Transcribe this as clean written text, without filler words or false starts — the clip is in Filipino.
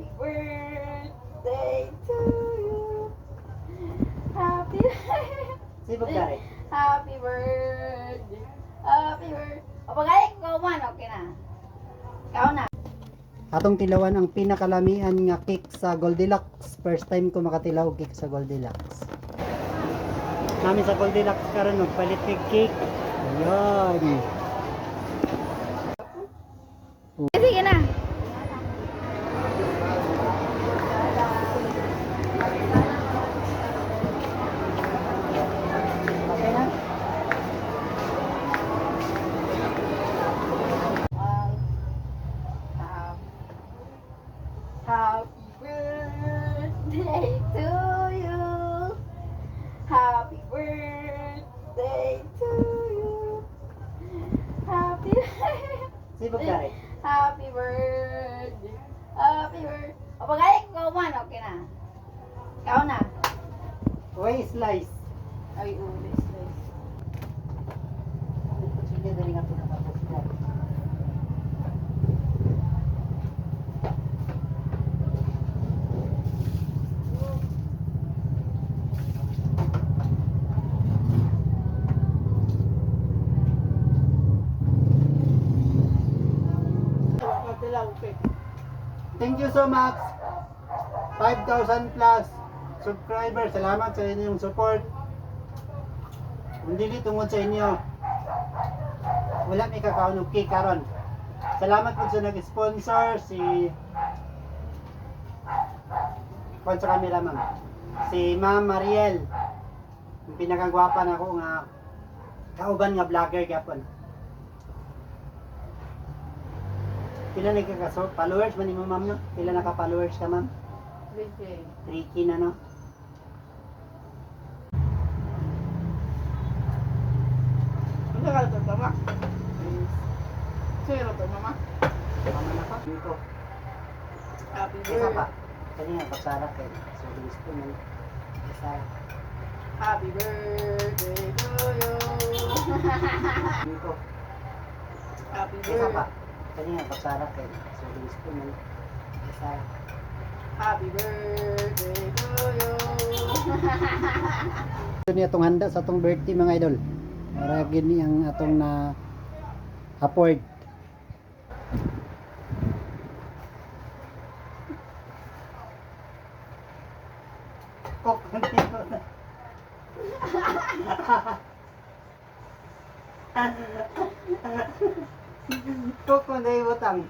Happy birthday to you. Happy Sibog dari. Happy birthday. Happy birthday. O pagay ko man, okay na. Ikaw na. Atong tilawan ang pinakalamian nga cake sa Goldilocks. First time ko makatilaw cake sa Goldilocks. Namin sa Goldilocks karon magpalit kay cake. Ayan. Sige na. Okay na? Happy birthday to you. Happy birthday to you. Happy Sibog dari. Happy birthday. Happy birthday. O pagay ko man, okay na. Ikaw na. Way slice. Ay, ulis. Sige dali nga pinatapos ko. Thank you so much. 5,000 plus subscribers. Salamat sa inyong support. Hindi tungod sa inyo. Wala may kakaon og cake karon. Salamat po sa nag-sponsor si sa cameraman. Si Ma'am Mariel. Yung pinakagwapa na ako nga kauban nga vlogger gyapon. Pila na ka followers man mo ma'am no? Pila na ka followers ka ma'am? 3K na no? Ano ka ito, mama? Sino ito, mama? Mama na ka? Dito. Happy Isa pa. birthday. Kanina pagsara kay so bilis ko mo. Isa. Happy birthday to you. Dito. Happy Isa pa. birthday. Kanina pagsara kay so bilis ko mo. Isa. Happy birthday to you. Ito niya itong handa sa atong birthday mga idol. Para gini ang atong na afford. Kok. Kok man day butang.